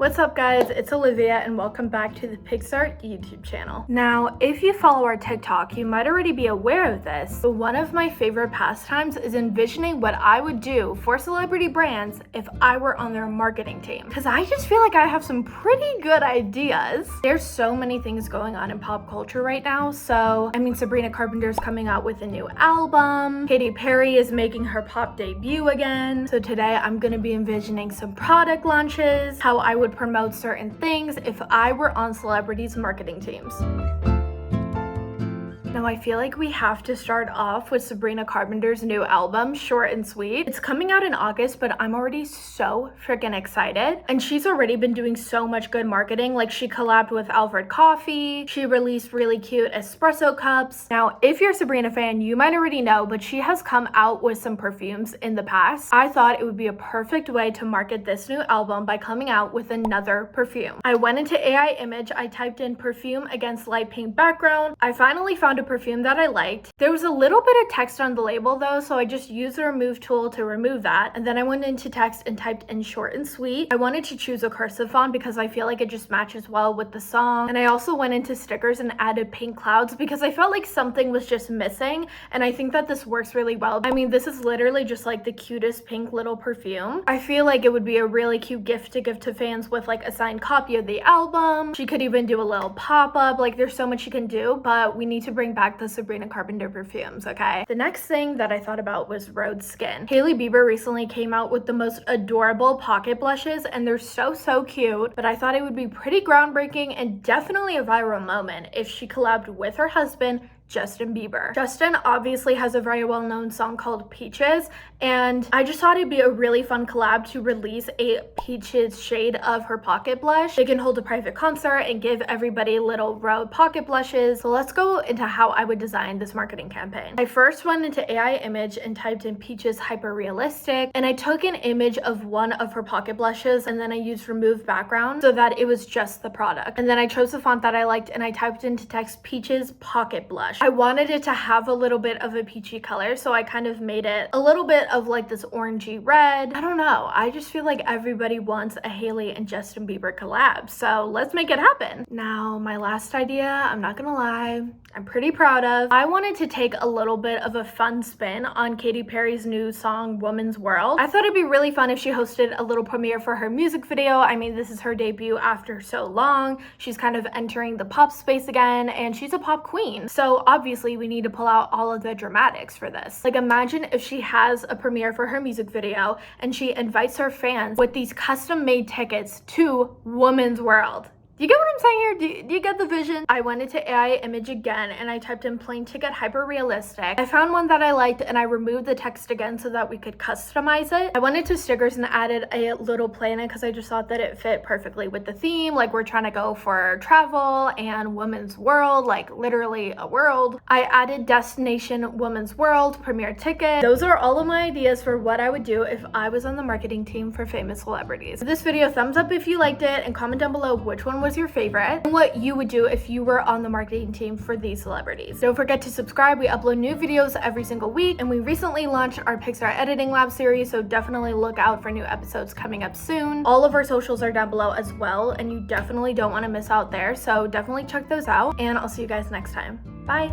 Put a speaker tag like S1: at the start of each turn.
S1: What's up guys, it's Olivia and welcome back to the Picsart YouTube channel. Now, if you follow our TikTok, you might already be aware of this, but one of my favorite pastimes is envisioning what I would do for celebrity brands if I were on their marketing team. Because I just feel like I have some pretty good ideas. There's so many things going on in pop culture right now, so Sabrina Carpenter's coming out with a new album, Katy Perry is making her pop debut again, so today I'm gonna be envisioning some product launches, how I would promote certain things if I were on celebrities' marketing teams. Now I feel like we have to start off with Sabrina Carpenter's new album, Short and Sweet. It's coming out in August, but I'm already so freaking excited. And she's already been doing so much good marketing. Like she collabed with Alfred Coffee. She released really cute espresso cups. Now, if you're a Sabrina fan, you might already know, but she has come out with some perfumes in the past. I thought it would be a perfect way to market this new album by coming out with another perfume. I went into AI image, I typed in perfume against light pink background. I finally found a perfume that I liked. There was a little bit of text on the label though, so I just used the remove tool to remove that. And then I went into text and typed in short and sweet. I wanted to choose a cursive font because I feel like it just matches well with the song. And I also went into stickers and added pink clouds because I felt like something was just missing. And I think that this works really well. This is literally just like the cutest pink little perfume. I feel like it would be a really cute gift to give to fans with like a signed copy of the album. She could even do a little pop-up. Like there's so much she can do, but we need to bring back the Sabrina Carpenter perfumes, okay? The next thing that I thought about was Rose Skin. Hailey Bieber recently came out with the most adorable pocket blushes and they're so cute, but I thought it would be pretty groundbreaking and definitely a viral moment if she collabed with her husband, Justin Bieber. Justin obviously has a very well-known song called Peaches, and I just thought it'd be a really fun collab to release a Peaches shade of her pocket blush. They can hold a private concert and give everybody little road pocket blushes. So let's go into how I would design this marketing campaign. I first went into AI image and typed in Peaches hyper realistic, and I took an image of one of her pocket blushes and then I used remove background so that it was just the product. And then I chose the font that I liked and I typed into text Peaches pocket blush. I wanted it to have a little bit of a peachy color, so I kind of made it a little bit of like this orangey red. I don't know, I just feel like everybody wants a Hailey and Justin Bieber collab, so let's make it happen. Now, my last idea, I'm not gonna lie, I'm pretty proud of. I wanted to take a little bit of a fun spin on Katy Perry's new song, Woman's World. I thought it'd be really fun if she hosted a little premiere for her music video. This is her debut after so long. She's kind of entering the pop space again, and she's a pop queen. So obviously we need to pull out all of the dramatics for this. Like imagine if she has a premiere for her music video and she invites her fans with these custom made tickets to Woman's World. Do you get what I'm saying here? Do you get the vision? I went into AI image again and I typed in plane ticket hyper realistic. I found one that I liked and I removed the text again so that we could customize it. I went into stickers and added a little planet because I just thought that it fit perfectly with the theme. Like we're trying to go for travel and women's world, like literally a world. I added destination women's world premiere ticket. Those are all of my ideas for what I would do if I was on the marketing team for famous celebrities. This video, thumbs up if you liked it and comment down below which one was your favorite and what you would do if you were on the marketing team for these celebrities. Don't forget to subscribe. We upload new videos every single week, and we recently launched our Picsart Editing Lab series, so definitely look out for new episodes coming up soon. All of our socials are down below as well, and you definitely don't want to miss out there, so definitely check those out, and I'll see you guys next time. Bye!